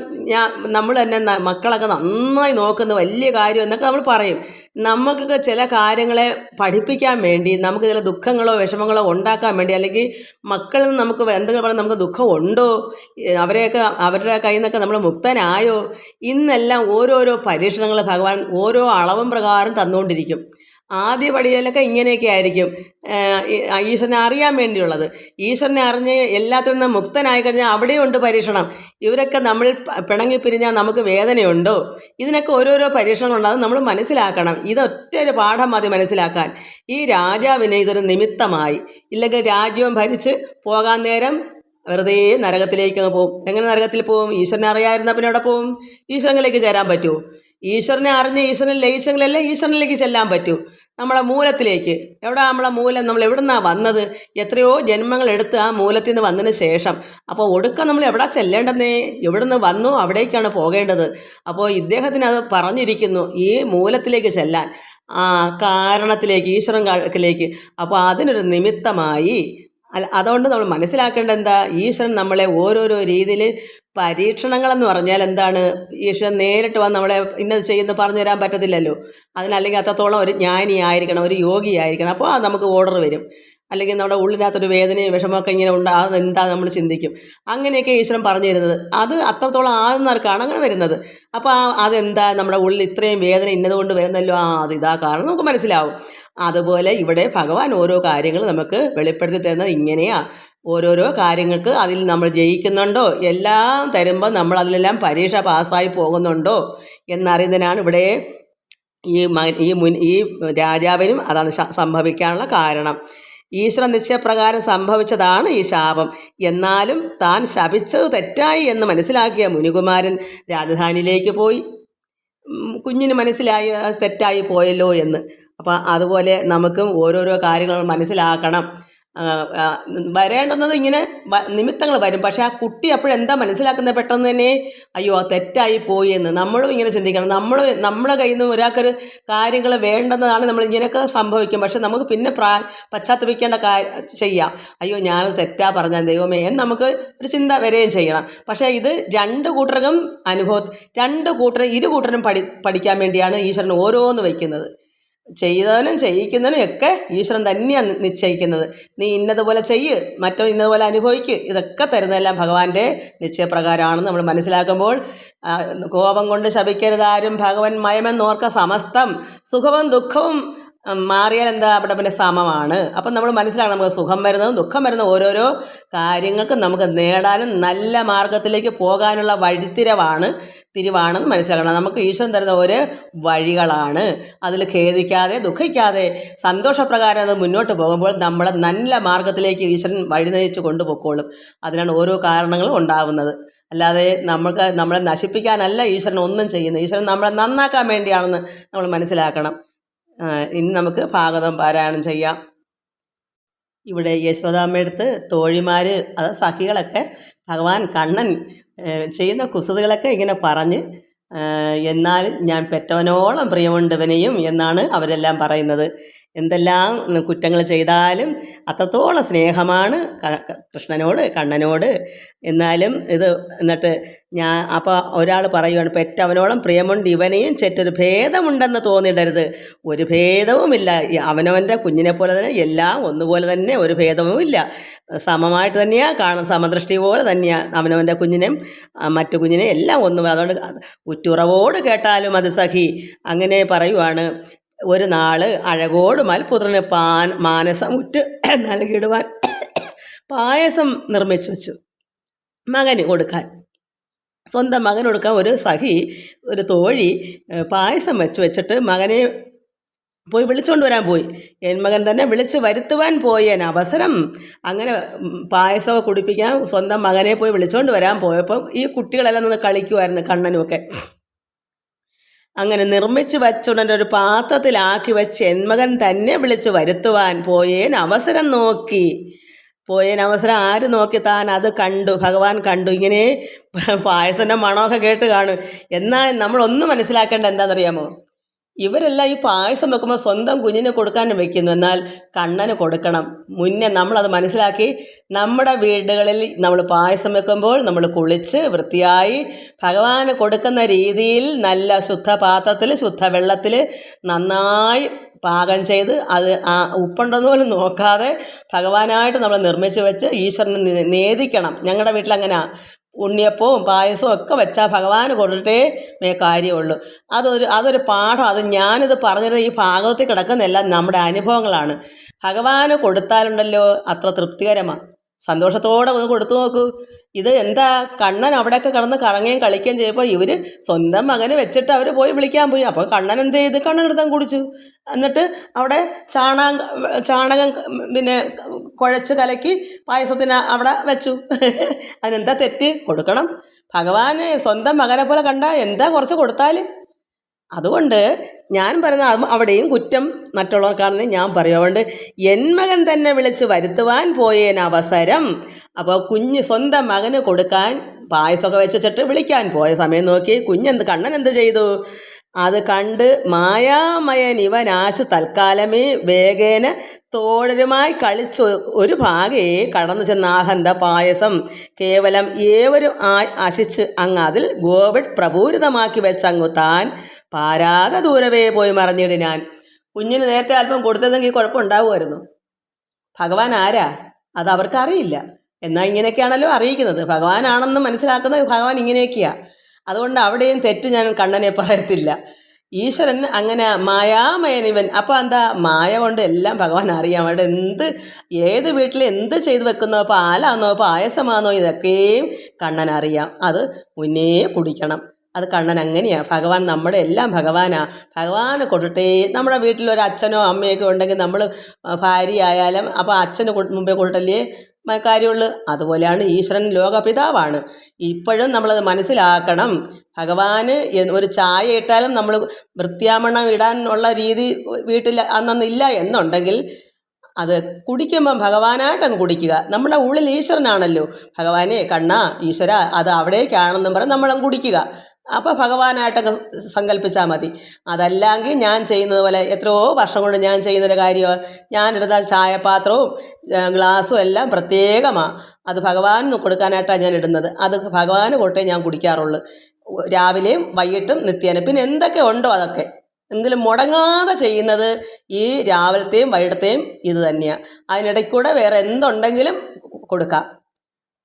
നമ്മൾ തന്നെ മക്കളൊക്കെ നന്നായി നോക്കുന്ന വലിയ കാര്യം എന്നൊക്കെ നമ്മൾ പറയും. നമുക്കൊക്കെ ചില കാര്യങ്ങളെ പഠിപ്പിക്കാൻ വേണ്ടി, നമുക്ക് ചില ദുഃഖങ്ങളോ വിഷമങ്ങളോ ഉണ്ടാക്കാൻ വേണ്ടി, അല്ലെങ്കിൽ മക്കളിൽ നിന്ന് നമുക്ക് എന്തെങ്കിലും പറഞ്ഞാൽ നമുക്ക് ദുഃഖം ഉണ്ടോ, അവരുടെ കയ്യിൽ നിന്നൊക്കെ നമ്മൾ മുക്തനായോ, ഇന്നെല്ലാം ഓരോരോ പരീക്ഷണങ്ങൾ ഭഗവാൻ ഓരോ അളവും പ്രകാരം തന്നുകൊണ്ടിരിക്കും. ആദ്യ പടിയിലൊക്കെ ഇങ്ങനെയൊക്കെ ആയിരിക്കും ഈശ്വരനെ അറിയാൻ വേണ്ടിയുള്ളത്. ഈശ്വരനെ അറിഞ്ഞ് എല്ലാത്തിൽ നിന്നും മുക്തനായി കഴിഞ്ഞാൽ അവിടെയുണ്ട് പരീക്ഷണം. ഇവരൊക്കെ നമ്മൾ പിണങ്ങിപ്പിരിഞ്ഞാൽ നമുക്ക് വേദനയുണ്ടോ? ഇതിനൊക്കെ ഓരോരോ പരീക്ഷണങ്ങളുണ്ട്. അത് നമ്മൾ മനസ്സിലാക്കണം. ഇതൊറ്റൊരു പാഠം മതി മനസ്സിലാക്കാൻ. ഈ രാജാവിന് ഇതൊരു നിമിത്തമായി. ഇല്ലെങ്കിൽ രാജ്യവും ഭരിച്ച് പോകാൻ നേരം വെറുതെ നരകത്തിലേക്ക് പോകും. എങ്ങനെ നരകത്തിൽ പോകും? ഈശ്വരനെ അറിയാതിരുന്ന പിന്നെ അവിടെ പോകും. ഈശ്വരനിലേക്ക് ചേരാൻ പറ്റുമോ? ഈശ്വരനെ അറിഞ്ഞ് ഈശ്വരനിൽ ലയിച്ചെങ്കിലല്ലേ ഈശ്വരനിലേക്ക് ചെല്ലാൻ പറ്റൂ. നമ്മളെ മൂലത്തിലേക്ക്. എവിടെ നമ്മളെ മൂലം? നമ്മൾ എവിടെ നിന്നാണ് വന്നത്? എത്രയോ ജന്മങ്ങൾ എടുത്ത് ആ മൂലത്തിൽ നിന്ന് വന്നതിന് ശേഷം. അപ്പോൾ ഒടുക്കം നമ്മൾ എവിടെ ചെല്ലേണ്ടതേ? എവിടെ നിന്ന് വന്നു അവിടേക്കാണ് പോകേണ്ടത്. അപ്പോൾ ഇദ്ദേഹത്തിന് അത് പറഞ്ഞിരിക്കുന്നു, ഈ മൂലത്തിലേക്ക് ചെല്ലാൻ, ആ കാരണത്തിലേക്ക്, ഈശ്വരനിലേക്ക്. അപ്പോൾ അതിനൊരു നിമിത്തമായി. അതുകൊണ്ട് നമ്മൾ മനസ്സിലാക്കേണ്ടത് എന്താ? ഈശ്വരൻ നമ്മളെ ഓരോരോ രീതിയിൽ പരീക്ഷണങ്ങളെന്ന് പറഞ്ഞാൽ എന്താണ്? ഈശ്വരൻ നേരിട്ട് വന്ന് നമ്മളെ ഇന്നത് ചെയ്യുന്ന പറഞ്ഞു തരാൻ പറ്റത്തില്ലല്ലോ. അതിനല്ലെങ്കിൽ അത്രത്തോളം ഒരു ജ്ഞാനി ആയിരിക്കണം, ഒരു യോഗി ആയിരിക്കണം. അപ്പോൾ നമുക്ക് ഓർഡർ വരും. അല്ലെങ്കിൽ നമ്മുടെ ഉള്ളിനകത്തൊരു വേദനയും വിഷമമൊക്കെ ഇങ്ങനെ ഉണ്ടാകുന്നത് എന്താ നമ്മൾ ചിന്തിക്കും. അങ്ങനെയൊക്കെ ഈശ്വരൻ പറഞ്ഞു തരുന്നത് അത് അത്രത്തോളം ആവുന്നവർക്കാണ് അങ്ങനെ വരുന്നത്. അപ്പോൾ അതെന്താ നമ്മുടെ ഉള്ളിൽ ഇത്രയും വേദന ഇന്നതുകൊണ്ട് വരുന്നല്ലോ, അത് ഇതാ കാരണം നമുക്ക് മനസ്സിലാവും. അതുപോലെ ഇവിടെ ഭഗവാൻ ഓരോ കാര്യങ്ങൾ നമുക്ക് വെളിപ്പെടുത്തി തരുന്നത് ഇങ്ങനെയാ. ഓരോരോ കാര്യങ്ങൾക്ക് അതിൽ നമ്മൾ ജയിക്കുന്നുണ്ടോ, എല്ലാം തരുമ്പോൾ നമ്മൾ അതിലെല്ലാം പരീക്ഷ പാസ്സായി പോകുന്നുണ്ടോ എന്നറിയുന്നതിനാണ് ഇവിടെ ഈ രാജാവിനും അതാണ് സംഭവിക്കാനുള്ള കാരണം. ഈശ്വര നിശ്ചയപ്രകാരം സംഭവിച്ചതാണ് ഈ ശാപം. എന്നാലും താൻ ശപിച്ചത് തെറ്റായി എന്ന് മനസ്സിലാക്കിയ മുനികുമാരൻ രാജധാനിയിലേക്ക് പോയി. കുഞ്ഞിന് മനസ്സിലായി തെറ്റായി പോയല്ലോ എന്ന്. അപ്പം അതുപോലെ നമുക്കും ഓരോരോ കാര്യങ്ങൾ മനസ്സിലാക്കണം. വരേണ്ടുന്നത് ഇങ്ങനെ നിമിത്തങ്ങൾ വരും. പക്ഷെ ആ കുട്ടി അപ്പോഴെന്താ മനസ്സിലാക്കുന്നത് പെട്ടെന്ന് തന്നെ, അയ്യോ തെറ്റായി പോയി എന്ന്. നമ്മളും ഇങ്ങനെ ചിന്തിക്കണം. നമ്മളെ കയ്യിൽ നിന്ന് ഒരാൾക്കൊരു കാര്യങ്ങൾ വേണ്ടെന്നതാണ് നമ്മൾ ഇങ്ങനെയൊക്കെ സംഭവിക്കും. പക്ഷെ നമുക്ക് പിന്നെ പശ്ചാത്തപിക്കേണ്ട ചെയ്യാം. അയ്യോ ഞാൻ തെറ്റാ പറഞ്ഞാൽ ദൈവമേ എന്ന് നമുക്ക് ഒരു ചിന്ത വരികയും ചെയ്യണം. പക്ഷേ ഇത് രണ്ട് കൂട്ടർക്കും ഇരു കൂട്ടരും പഠിക്കാൻ വേണ്ടിയാണ് ഈശ്വരൻ ഓരോന്ന് വയ്ക്കുന്നത്. ചെയ്തവനും ചെയ്യിക്കുന്നവനും ഒക്കെ ഈശ്വരൻ തന്നെയാണ് നിശ്ചയിക്കുന്നത്. നീ ഇന്നതുപോലെ ചെയ്യ്, മറ്റോ ഇന്നതുപോലെ അനുഭവിക്ക്, ഇതൊക്കെ തരുന്നതെല്ലാം ഭഗവാന്റെ നിശ്ചയപ്രകാരമാണെന്ന് നമ്മൾ മനസ്സിലാക്കുമ്പോൾ കോപം കൊണ്ട് ശപിക്കരുതാരും ഭഗവൻ മയമെന്നോർക്ക സമസ്തം സുഖവും ദുഃഖവും മാറിയാൽ എന്താ അവിടെ പിന്നെ സമമാണ്. അപ്പം നമ്മൾ മനസ്സിലാക്കണം, നമുക്ക് സുഖം വരുന്നതും ദുഃഖം വരുന്ന ഓരോരോ കാര്യങ്ങൾക്ക് നമുക്ക് നേടാനും നല്ല മാർഗത്തിലേക്ക് പോകാനുള്ള തിരിവാണെന്ന് മനസ്സിലാക്കണം. നമുക്ക് ഈശ്വരൻ തരുന്ന ഓരോ വഴികളാണ്. അതിൽ ഖേദിക്കാതെ ദുഃഖിക്കാതെ സന്തോഷപ്രകാരം അത് മുന്നോട്ട് പോകുമ്പോൾ നമ്മളെ നല്ല മാർഗത്തിലേക്ക് ഈശ്വരൻ വഴി നയിച്ച് കൊണ്ടുപോയിക്കോളും. അതിനാണ് ഓരോ കാരണങ്ങളും ഉണ്ടാകുന്നത്. അല്ലാതെ നമ്മളെ നശിപ്പിക്കാനല്ല ഈശ്വരൻ ഒന്നും ചെയ്യുന്നത്. ഈശ്വരൻ നമ്മളെ നന്നാക്കാൻ വേണ്ടിയാണെന്ന് നമ്മൾ മനസ്സിലാക്കണം. ഇനി നമുക്ക് ഭാഗവതം പാരായണം ചെയ്യാം. ഇവിടെ യശോദാമ്മയടുത്ത് തോഴിമാർ അത് സഖികളൊക്കെ ഭഗവാൻ കണ്ണൻ ചെയ്യുന്ന കുസൃതികളൊക്കെ ഇങ്ങനെ പറഞ്ഞ്, എന്നാൽ ഞാൻ പെറ്റവനോളം പ്രിയമുണ്ടവനെയും എന്നാണ് അവരെല്ലാം പറയുന്നത്. എന്തെല്ലാം കുറ്റങ്ങൾ ചെയ്താലും അത്രത്തോളം സ്നേഹമാണ് കൃഷ്ണനോട് കണ്ണനോട്. എന്നാലും എന്നിട്ട് അപ്പോൾ ഒരാൾ പറയുകയാണ്, പെറ്റവനോളം പ്രിയമുണ്ട് ഇവനെയും ചെറ്റൊരു ഭേദമുണ്ടെന്ന് തോന്നിയിടരുത്. ഒരു ഭേദവുമില്ല. അവനവൻ്റെ കുഞ്ഞിനെ പോലെ തന്നെ എല്ലാം ഒന്നുപോലെ തന്നെ, ഒരു ഭേദവുമില്ല. സമമായിട്ട് തന്നെയാണ് കാണും. സമദൃഷ്ടി പോലെ തന്നെയാണ് അവനവൻ്റെ കുഞ്ഞിനെയും മറ്റു കുഞ്ഞിനെയും എല്ലാം ഒന്നുപോലെ. അതുകൊണ്ട് ഉറ്റുറവോട് കേട്ടാലും അത് സഖി. അങ്ങനെ പറയുവാണ്. ഒരു നാൾ അഴകോട് മൽപുത്രന് മാനസമുറ്റ് നൽകിയിടുവാൻ പായസം നിർമ്മിച്ചു വെച്ചു. മകന് കൊടുക്കാൻ, സ്വന്തം മകന് കൊടുക്കാൻ ഒരു സഖി, ഒരു തോഴി പായസം വെച്ചിട്ട് മകനെ പോയി വിളിച്ചുകൊണ്ട് വരാൻ പോയി. എൻ മകൻ തന്നെ വിളിച്ച് വരുത്തുവാൻ പോയൻ അവസരം. അങ്ങനെ പായസമൊക്കെ കുടിപ്പിക്കാൻ സ്വന്തം മകനെ പോയി വിളിച്ചുകൊണ്ട് വരാൻ പോയപ്പോൾ ഈ കുട്ടികളെല്ലാം നിന്ന് കളിക്കുമായിരുന്നു, കണ്ണനുമൊക്കെ. അങ്ങനെ നിർമ്മിച്ച് വച്ചുകൊണ്ട് ഒരു പാത്രത്തിലാക്കി വെച്ച് എന്മകൻ തന്നെ വിളിച്ച് വരുത്തുവാൻ പോയേൻ അവസരം നോക്കി. അവസരം ആര് നോക്കി? താൻ അത് കണ്ടു, ഭഗവാൻ കണ്ടു. ഇങ്ങനെ പായസത്തിൻ്റെ മണമൊക്കെ കേട്ട് കാണും. എന്നാൽ നമ്മളൊന്നും മനസ്സിലാക്കേണ്ട എന്താണെന്നറിയാമോ? ഇവരെല്ലാം ഈ പായസം വെക്കുമ്പോൾ സ്വന്തം കുഞ്ഞിന് കൊടുക്കാൻ വെക്കുന്നു, എന്നാൽ കണ്ണന് കൊടുക്കണം. മുന്നേ നമ്മളത് മനസ്സിലാക്കി നമ്മുടെ വീടുകളിൽ നമ്മൾ പായസം വെക്കുമ്പോൾ നമ്മൾ കുളിച്ച് വൃത്തിയായി ഭഗവാന് കൊടുക്കുന്ന രീതിയിൽ നല്ല ശുദ്ധ പാത്രത്തിൽ ശുദ്ധ വെള്ളത്തിൽ നന്നായി പാകം ചെയ്ത് അത് ഉപ്പുണ്ടെന്ന് പോലും നോക്കാതെ ഭഗവാനായിട്ട് നമ്മൾ നിർമ്മിച്ച് വെച്ച് ഈശ്വരനെ നേദിക്കണം. ഞങ്ങളുടെ വീട്ടിലങ്ങനെയാണ്. ഉണ്ണിയപ്പവും പായസവും ഒക്കെ വെച്ചാൽ ഭഗവാന് കൊടുത്തിട്ടേ കാര്യമുള്ളൂ. അതൊരു പാഠം. അത് ഞാനിത് പറഞ്ഞത് ഈ ഭാഗവത്തിൽ കിടക്കുന്നതെല്ലാം നമ്മുടെ അനുഭവങ്ങളാണ്. ഭഗവാന് കൊടുത്താലുണ്ടല്ലോ അത്ര തൃപ്തികരമാണ്. സന്തോഷത്തോടെ ഒന്ന് കൊടുത്തു നോക്കൂ. ഇത് എന്താ, കണ്ണൻ അവിടെയൊക്കെ കിടന്ന് കറങ്ങുകയും കളിക്കുകയും ചെയ്യുമ്പോൾ ഇവർ സ്വന്തം മകന് വെച്ചിട്ട് അവർ പോയി വിളിക്കാൻ പോയി. അപ്പോൾ കണ്ണൻ എന്ത് ചെയ്ത്? കണ്ണനെടുത്താൻ കുടിച്ചു. എന്നിട്ട് അവിടെ ചാണകം പിന്നെ കുഴച്ച് കലക്കി പായസത്തിന് അവിടെ വെച്ചു. അതിനെന്താ തെറ്റ്? കൊടുക്കണം. ഭഗവാന് സ്വന്തം മകനെ പോലെ കണ്ടാൽ എന്താ കുറച്ച് കൊടുത്താൽ? അതുകൊണ്ട് ഞാൻ പറയുന്നത് അവിടെയും കുറ്റം മറ്റുള്ളവർക്കാണെന്ന് ഞാൻ പറയും. അതുകൊണ്ട് എൻ മകൻ തന്നെ വിളിച്ച് വരുത്തുവാൻ പോയേൻ അവസരം. അപ്പോൾ സ്വന്തം മകന് കൊടുക്കാൻ പായസമൊക്കെ വെച്ചിട്ട് വിളിക്കാൻ പോയ സമയം നോക്കി കണ്ണൻ എന്ത് ചെയ്തു? അത് കണ്ട് മായാമയൻ ഇവനാശു തൽക്കാലമേ വേഗേന തോഴരുമായി കളിച്ച് ഒരു ഭാഗേ കടന്നു ചെന്ന ആഹന്ത പായസം കേവലം ഏവരും ആശിച്ച് അങ്ങ് അതിൽ ഗോവിഡ് പ്രപൂരിതമാക്കി വെച്ചങ്ങു താൻ പാരാതെ ദൂരവേ പോയി മറഞ്ഞിടിനാൻ. കുഞ്ഞിന് നേരത്തെ അല്പം കൊടുത്തതെങ്കിൽ കുഴപ്പമുണ്ടാവുമായിരുന്നു. ഭഗവാൻ ആരാ അത് അവർക്കറിയില്ല. എന്നാൽ ഇങ്ങനെയൊക്കെയാണല്ലോ അറിയിക്കുന്നത്. ഭഗവാനാണെന്ന് മനസ്സിലാക്കുന്നത് ഭഗവാൻ ഇങ്ങനെയൊക്കെയാണ്. അതുകൊണ്ട് അവിടെയും തെറ്റ് ഞാൻ കണ്ണനെ പറയത്തില്ല. ഈശ്വരൻ അങ്ങനെ മായാമയനിവൻ. അപ്പോൾ എന്താ, മായ കൊണ്ട് എല്ലാം ഭഗവാൻ അറിയാം. അവിടെ ഏത് വീട്ടിൽ എന്ത് ചെയ്തു വെക്കുന്നോ, പാലാന്നോ പായസമാണോ, ഇതൊക്കെയും കണ്ണൻ അറിയാം. അത് മുന്നേ കുടിക്കണം. അത് കണ്ണൻ അങ്ങനെയാണ്. ഭഗവാൻ നമ്മുടെ എല്ലാം ഭഗവാനാ. ഭഗവാന് കൊടുത്തേ. നമ്മുടെ വീട്ടിലൊരു അച്ഛനോ അമ്മയൊക്കെ ഉണ്ടെങ്കിൽ നമ്മൾ ഭാര്യയായാലും അപ്പോൾ അച്ഛന് മുമ്പേ കൊടുത്തല്ലേ കാര്യമുള്ളൂ. അതുപോലെയാണ് ഈശ്വരൻ ലോകപിതാവാണ്. ഇപ്പോഴും നമ്മളത് മനസ്സിലാക്കണം. ഭഗവാന് ഒരു ചായ ഇട്ടാലും നമ്മൾ വൃത്യാമണം ഇടാനുള്ള രീതി വീട്ടിൽ അന്നൊന്നില്ല എന്നുണ്ടെങ്കിൽ അത് കുടിക്കുമ്പം ഭഗവാനായിട്ടങ്ങ് കുടിക്കുക. നമ്മുടെ ഉള്ളിൽ ഈശ്വരനാണല്ലോ. ഭഗവാനെ കണ്ണാ ഈശ്വര അത് അവിടേക്കാണെന്നും പറഞ്ഞ് നമ്മളങ്ങ് കുടിക്കുക. അപ്പോൾ ഭഗവാനായിട്ടൊക്കെ സങ്കല്പിച്ചാൽ മതി. അതല്ലെങ്കിൽ ഞാൻ ചെയ്യുന്നത് പോലെ എത്രയോ വർഷം കൊണ്ട് ഞാൻ ചെയ്യുന്നൊരു കാര്യമാണ്. ഞാനിടുന്ന ചായപാത്രവും ഗ്ലാസ്സും എല്ലാം പ്രത്യേകമാണ്. അത് ഭഗവാന് കൊടുക്കാനായിട്ടാണ് ഞാൻ ഇടുന്നത്. അത് ഭഗവാന് കൊടുത്തേ ഞാൻ കുടിക്കാറുള്ളൂ. രാവിലെയും വൈകിട്ടും നിത്യേന. പിന്നെ എന്തൊക്കെ ഉണ്ടോ അതൊക്കെ എന്തെങ്കിലും മുടങ്ങാതെ ചെയ്യുന്നത് ഈ രാവിലത്തെയും വൈകിട്ടത്തെയും ഇത് തന്നെയാണ്. അതിനിടയ്ക്കൂടെ വേറെ എന്തുണ്ടെങ്കിലും കൊടുക്കാം.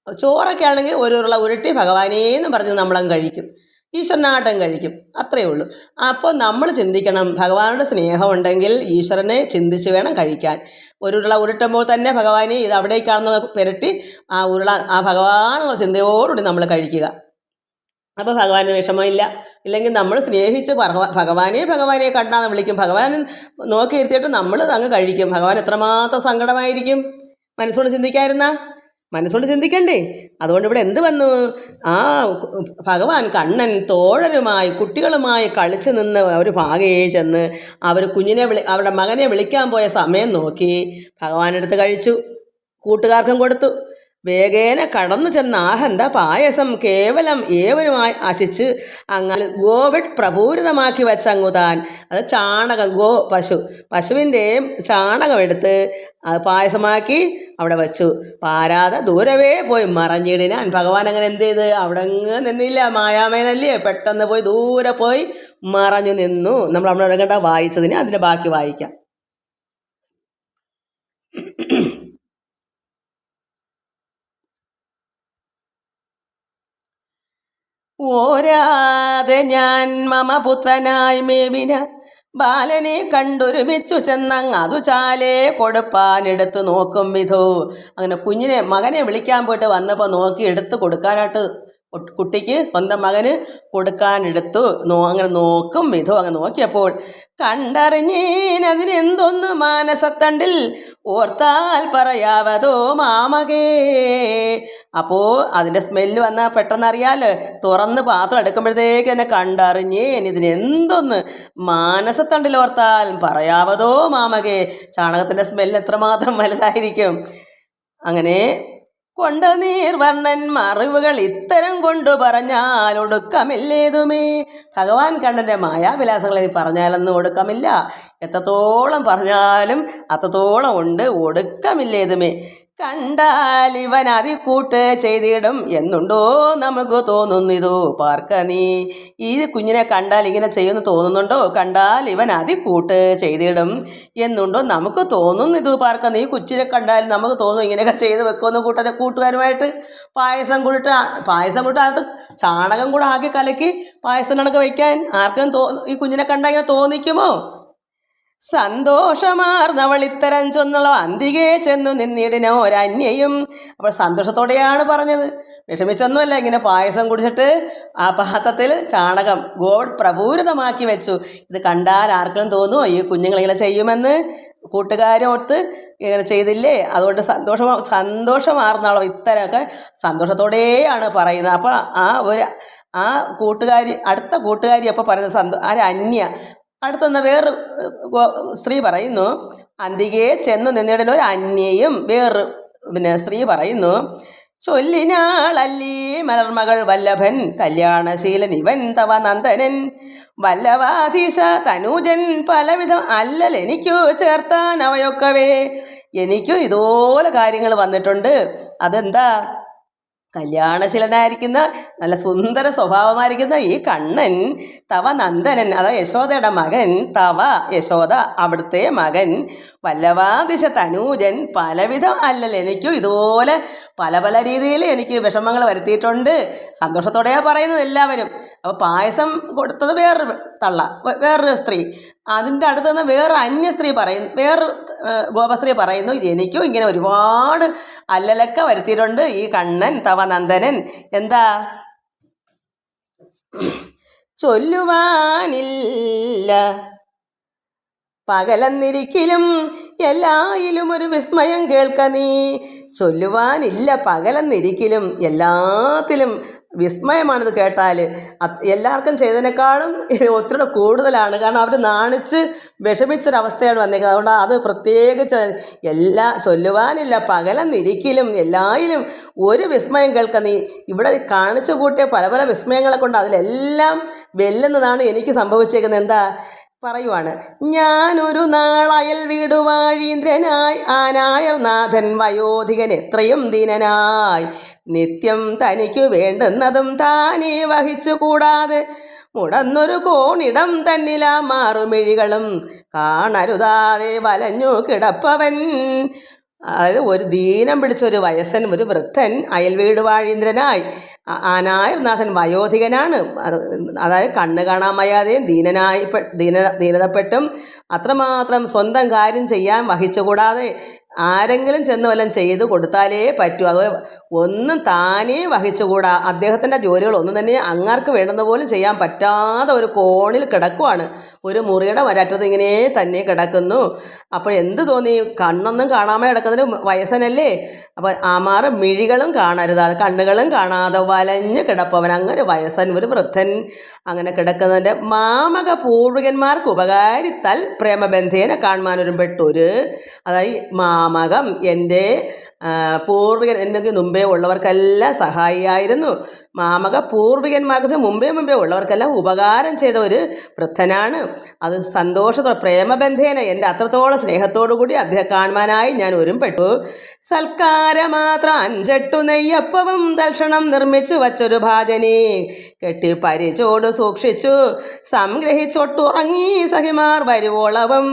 ചോറൊക്കെ ആണെങ്കിൽ ഒരു ഉരുള ഉരുട്ടി ഭഗവാനേന്ന് പറഞ്ഞ് നമ്മളങ്ങ് കഴിക്കും. ഈശ്വരനാട്ടം കഴിക്കും. അത്രയേ ഉള്ളൂ. അപ്പോൾ നമ്മൾ ചിന്തിക്കണം, ഭഗവാനോട് സ്നേഹമുണ്ടെങ്കിൽ ഈശ്വരനെ ചിന്തിച്ച് വേണം കഴിക്കാൻ. ഒരു ഉരുള ഉരുട്ടുമ്പോൾ തന്നെ ഭഗവാനെ ഇത് അവിടേക്കാണെന്ന് പുരട്ടി ആ ഭഗവാനുള്ള ചിന്തയോടുകൂടി നമ്മൾ കഴിക്കുക. അപ്പോൾ ഭഗവാന് വിഷമമില്ല. ഇല്ലെങ്കിൽ നമ്മൾ സ്നേഹിച്ച് ഭഗവാനെ കണ്ടാന്ന് വിളിക്കും. ഭഗവാൻ നോക്കി ഇരുത്തിയിട്ട് നമ്മൾ അങ്ങ് കഴിക്കും. ഭഗവാൻ എത്രമാത്രം സങ്കടമായിരിക്കും. മനസ്സുകൊണ്ട് ചിന്തിക്കണ്ടേ? അതുകൊണ്ട് ഇവിടെ എന്ത് വന്നു? ആ ഭഗവാൻ കണ്ണൻ തോഴരുമായി കുട്ടികളുമായി കളിച്ച് നിന്ന് ഒരു ഭാഗയെ ചെന്ന് അവർ അവരുടെ മകനെ വിളിക്കാൻ പോയ സമയം നോക്കി ഭഗവാനെടുത്ത് കഴിച്ചു. കൂട്ടുകാർക്കും കൊടുത്തു. വേഗേന കടന്നു ചെന്ന ആഹന്ത പായസം കേവലം ഏവനുമായി ആശിച്ച് അങ്ങനെ ഗോവിഡ് പ്രപൂരിതമാക്കി വെച്ചങ്ങുതാൻ. അത് ചാണകം, പശുവിൻ്റെ ചാണകമെടുത്ത് അത് പായസമാക്കി അവിടെ വച്ചു. പാരാതെ ദൂരവേ പോയി മറഞ്ഞിടിനാൻ. ഭഗവാൻ അങ്ങനെ എന്ത് ചെയ്ത്? അവിടെ നിന്നില്ല. മായാമേനല്ലേ, പെട്ടെന്ന് പോയി ദൂരെ പോയി മറഞ്ഞു നിന്നു. നമ്മൾ അവിടെ കണ്ട വായിച്ചതിന് അതിൻ്റെ ബാക്കി വായിക്കാം. ഓരാതെ ഞാൻ മമപുത്രനായി മേവിന ബാലനെ കണ്ടൊരുമിച്ചു ചെന്നങ്ങ് അതു ചാലേ കൊടുപ്പാനെടുത്ത് നോക്കും വിധോ. അങ്ങനെ മകനെ വിളിക്കാൻ പോയിട്ട് വന്നപ്പോൾ നോക്കി എടുത്ത് കൊടുക്കാനായിട്ട് കുട്ടിക്ക് സ്വന്തം മകന് കൊടുക്കാനെടുത്തു. അങ്ങനെ നോക്കും വിധോ. അങ്ങ് നോക്കിയപ്പോൾ കണ്ടറിഞ്ഞേനതിനെന്തൊന്ന് മാനസത്തണ്ടിൽ ഓർത്താൽ പറയാവതോ മാമകേ. അപ്പോൾ അതിൻ്റെ സ്മെല്ല് വന്നാൽ പെട്ടെന്നറിയാലോ. തുറന്ന് പാത്രം എടുക്കുമ്പോഴത്തേക്ക് തന്നെ കണ്ടറിഞ്ഞേൻ ഇതിനെന്തൊന്ന് മാനസത്തണ്ടിൽ ഓർത്താൽ പറയാവതോ മാമകേ. ചാണകത്തിൻ്റെ സ്മെല്ല് എത്രമാത്രം വലുതായിരിക്കും. അങ്ങനെ കൊണ്ട നീർവർണ്ണൻ മറിവുകൾ ഇത്തരം കൊണ്ടു പറഞ്ഞാൽ ഒടുക്കമില്ലേതുമേ. ഭഗവാൻ കണ്ണൻ്റെ മായാവിലാസങ്ങളിൽ പറഞ്ഞാലൊന്നും ഒടുക്കമില്ല. എത്രത്തോളം പറഞ്ഞാലും അത്രത്തോളം ഉണ്ട്, ഒടുക്കമില്ലേതുമേ. കണ്ടാൽ ഇവൻ അതിക്കൂട്ട് ചെയ്തിടും എന്നുണ്ടോ നമുക്ക് തോന്നുന്നിതോ പാർക്ക നീ. ഈ കുഞ്ഞിനെ കണ്ടാൽ ഇങ്ങനെ ചെയ്യുമെന്ന് തോന്നുന്നുണ്ടോ? കണ്ടാൽ ഇവൻ അതിക്കൂട്ട് ചെയ്തിടും എന്നുണ്ടോ നമുക്ക് തോന്നുന്നിതോ പാർക്ക നീ. കൊച്ചിനെ കണ്ടാൽ നമുക്ക് തോന്നും ഇങ്ങനെയൊക്കെ ചെയ്ത് വെക്കുമെന്ന്. കൂട്ടുകാരുമായിട്ട് പായസം കൂട്ട് അത് ചാണകം കൂടെ ആക്കി കലക്കി പായസം കണക്ക് വയ്ക്കാൻ ആർക്കും ഈ കുഞ്ഞിനെ കണ്ടാൽ ഇങ്ങനെ തോന്നിക്കുമോ? സന്തോഷമാർന്നവൾ ഇത്തരം ചൊന്നുള്ള അന്തികെ ചെന്നു നിന്നിടിനോ ഒരന്യയും. അപ്പോൾ സന്തോഷത്തോടെയാണ് പറഞ്ഞത്, വിഷമിച്ചൊന്നുമല്ല. ഇങ്ങനെ പായസം കുടിച്ചിട്ട് ആ പാത്രത്തിൽ ചാണകം ഗോഡ് പ്രപൂരിതമാക്കി വെച്ചു. ഇത് കണ്ടാൽ ആർക്കും തോന്നുമോ ഈ കുഞ്ഞുങ്ങളിങ്ങനെ ചെയ്യുമെന്ന്? കൂട്ടുകാരോട്ട് ഇങ്ങനെ ചെയ്തില്ലേ, അതുകൊണ്ട് സന്തോഷമാർന്നവൾ ഇത്തരമൊക്കെ സന്തോഷത്തോടെയാണ് പറയുന്നത്. അപ്പോൾ ആ കൂട്ടുകാരി, അടുത്ത കൂട്ടുകാരി അപ്പോൾ പറയുന്നത് അന്യ. അടുത്തുനിന്ന് വേറൊരു സ്ത്രീ പറയുന്നു, അന്തികെ ചെന്നു നിന്നിടൽ ഒരു അന്യയും വേറൊരു സ്ത്രീ പറയുന്നു, ചൊല്ലിനാളല്ലീ മലർമകൾ വല്ലഭൻ കല്യാണശീലൻ ഇവൻ തവ നന്ദനൻ വല്ലവാധീശ തനൂജൻ പലവിധം അല്ലൽ എനിക്കു ചേർത്താൻ അവയൊക്കവേ. എനിക്കും ഇതുപോലെ കാര്യങ്ങൾ വന്നിട്ടുണ്ട്. അതെന്താ? കല്യാണശീലനായിരിക്കുന്ന നല്ല സുന്ദര സ്വഭാവമായിരിക്കുന്ന ഈ കണ്ണൻ തവ നന്ദനൻ, അതാ യശോദയുടെ മകൻ, തവ യശോദ അവിടുത്തെ മകൻ, വല്ലവാദിശ തനൂജൻ, പലവിധം അല്ലല്ലോ എനിക്കും ഇതുപോലെ പല പല രീതിയിൽ എനിക്ക് വിഷമങ്ങൾ വരുത്തിയിട്ടുണ്ട്. സന്തോഷത്തോടെയാ പറയുന്നത് എല്ലാവരും. അപ്പോൾ പായസം കൊടുത്തത് വേറൊരു തള്ള, വേറൊരു സ്ത്രീ, അതിൻ്റെ അടുത്ത് നിന്ന് വേറൊരു അന്യ സ്ത്രീ പറയുന്നു, വേറൊരു ഗോപസ്ത്രീ പറയുന്നു, എനിക്കും ഇങ്ങനെ ഒരുപാട് അല്ലലൊക്കെ വരുത്തിയിട്ടുണ്ട് ഈ കണ്ണൻ തവ നന്ദനൻ. എന്താ ചൊല്ലുവാനില്ല പകലെന്നിരിക്കലും എല്ലായിലും ഒരു വിസ്മയം കേൾക്ക നീ. ചൊല്ലുവാനില്ല പകലെന്നിരിക്കലും എല്ലാത്തിലും വിസ്മയമാണിത് കേട്ടാൽ. എല്ലാവർക്കും ചെയ്തതിനേക്കാളും ഒത്തിരി കൂടുതലാണ്. കാരണം അവർ നാണിച്ച് വിഷമിച്ചൊരവസ്ഥയാണ് വന്നേക്കുന്നത്. അതുകൊണ്ട് അത് പ്രത്യേകിച്ച് ചൊല്ലുവാനില്ല പകലെന്നിരിക്കലും എല്ലായിലും ഒരു വിസ്മയം കേൾക്ക നീ. ഇവിടെ കാണിച്ചു കൂട്ടിയ പല പല വിസ്മയങ്ങളെ കൊണ്ട് അതിലെല്ലാം വെല്ലുന്നതാണ് എനിക്ക് സംഭവിച്ചേക്കുന്നത്. എന്താ പറയുവാണ്, ഞാനൊരു നാളയൽ വീട് വാഴീന്ദ്രനായി ആനായർ നാഥൻ വയോധികൻ എത്രയും ദീനനായി നിത്യം തനിക്കു വേണ്ടുന്നതും താനേ വഹിച്ചു കൂടാതെ മുടന്നൊരു കോണിടം തന്നിലാ മാറുമിഴികളും കാണരുതാതെ വലഞ്ഞു കിടപ്പവൻ. അതായത് ഒരു ദീനം പിടിച്ചൊരു വയസ്സൻ, ഒരു വൃദ്ധൻ അയൽവീട് വാഴീന്ദ്രനായി ആനായർനാഥൻ വയോധികനാണ്. അതായത് കണ്ണ് കാണാൻ വയ്യാതെയും ദീനതപ്പെട്ടും അത്രമാത്രം സ്വന്തം കാര്യം ചെയ്യാൻ വഹിച്ചുകൂടാതെ ആരെങ്കിലും ചെന്ന് വല്ലതും ചെയ്ത് കൊടുത്താലേ പറ്റൂ. അത് ഒന്നും താനേ വഹിച്ചുകൂടാ. അദ്ദേഹത്തിൻ്റെ ജോലികളൊന്നും തന്നെ അങ്ങാർക്ക് വേണ്ടുന്ന പോലും ചെയ്യാൻ പറ്റാതെ ഒരു കോണിൽ കിടക്കുവാണ്. ഒരു മുറിയുടെ ഒരറ്റത്ത് ഇങ്ങനെ തന്നെ കിടക്കുന്നു. അപ്പോൾ എന്ത് തോന്നി, കണ്ണൊന്നും കാണാമേ കിടക്കുന്നതിന് വയസ്സനല്ലേ. അപ്പോൾ ആമാറ് മിഴികളും കാണരുത്, കണ്ണുകളും കാണാതെ വലഞ്ഞ് കിടപ്പവൻ, അങ്ങനെ വയസ്സൻ ഒരു വൃദ്ധൻ അങ്ങനെ കിടക്കുന്നതിൻ്റെ മാമക പൂർവികന്മാർക്ക് ഉപകാരിത്താൽ പ്രേമബന്ധേനെ കാണുവാനൊരു പെട്ടൊരു, അതായത് മാമകം എൻ്റെ പൂർവികൻ, എനിക്ക് മുമ്പേ ഉള്ളവർക്കെല്ലാം സഹായിയായിരുന്നു. മാമക പൂർവികന്മാർക്ക് മുമ്പേ ഉള്ളവർക്കെല്ലാം ഉപകാരം ചെയ്ത ഒരു വൃദ്ധനാണ്. അത് സന്തോഷത്തോടെ പ്രേമബന്ധേന എൻ്റെ അത്രത്തോളം സ്നേഹത്തോടു കൂടി അദ്ദേഹം കാണുവാനായി ഞാൻ ഒരുമ്പെട്ടു. സൽക്കാരമാത്രം 5 നെയ്യപ്പവും തൽക്ഷണം നിർമ്മിച്ചു വച്ചൊരു ഭാജനെ കെട്ടി പരിചോട് സൂക്ഷിച്ചു സംഗ്രഹിച്ചൊട്ടുറങ്ങി സഹിമാർ വരുവോളവും.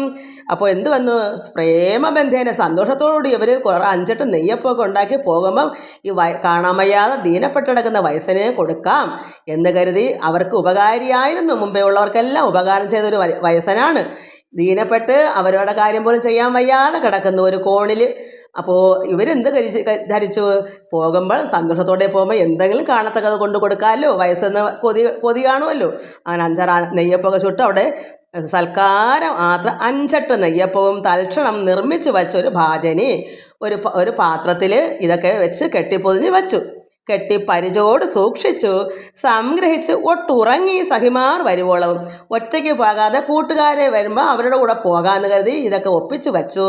അപ്പോൾ എന്ത് വന്നു, പ്രേമബന്ധേന സന്തോഷത്തോടുകൂടി ഇവർ 5-8 നെയ്യപ്പമൊക്കെ ഉണ്ടാക്കി പോകുമ്പം ഈ കാണാൻ വയ്യാതെ ദീനപ്പെട്ട് കിടക്കുന്ന വയസ്സിന് കൊടുക്കാം എന്ന് കരുതി അവർക്ക് ഉപകാരിയായിരുന്നു. മുമ്പേ ഉള്ളവർക്കെല്ലാം ഉപകാരം ചെയ്തൊരു വയസ്സനാണ്. ദീനപ്പെട്ട് അവരുടെ കാര്യം പോലും ചെയ്യാൻ വയ്യാതെ കിടക്കുന്നു ഒരു കോണിൽ. അപ്പോൾ ഇവരെന്ത് ധരിച്ചു പോകുമ്പോൾ, സന്തോഷത്തോടെ പോകുമ്പോൾ എന്തെങ്കിലും കാണത്തക്കത് കൊണ്ട് കൊടുക്കാമല്ലോ, വയസ്സെന്ന് കൊതി കാണുമല്ലോ. അങ്ങനെ 5-6 നെയ്യപ്പൊക്കെ ചുട്ട് അവിടെ സൽക്കാരം മാത്രം 5-8 നെയ്യപ്പവും തൽക്ഷണം നിർമ്മിച്ചു വച്ചൊരു ഭാജനി ഒരു പാത്രത്തിൽ ഇതൊക്കെ വെച്ച് കെട്ടിപ്പൊതിഞ്ഞ് വച്ചു. കെട്ടി പരിചോട് സൂക്ഷിച്ചു സംഗ്രഹിച്ച് ഒട്ടുറങ്ങി സഹിമാർ വരുവോളവും. ഒറ്റയ്ക്ക് പോകാതെ കൂട്ടുകാരെ വരുമ്പോൾ അവരുടെ കൂടെ പോകാമെന്ന് കരുതി ഇതൊക്കെ ഒപ്പിച്ച് വച്ചു.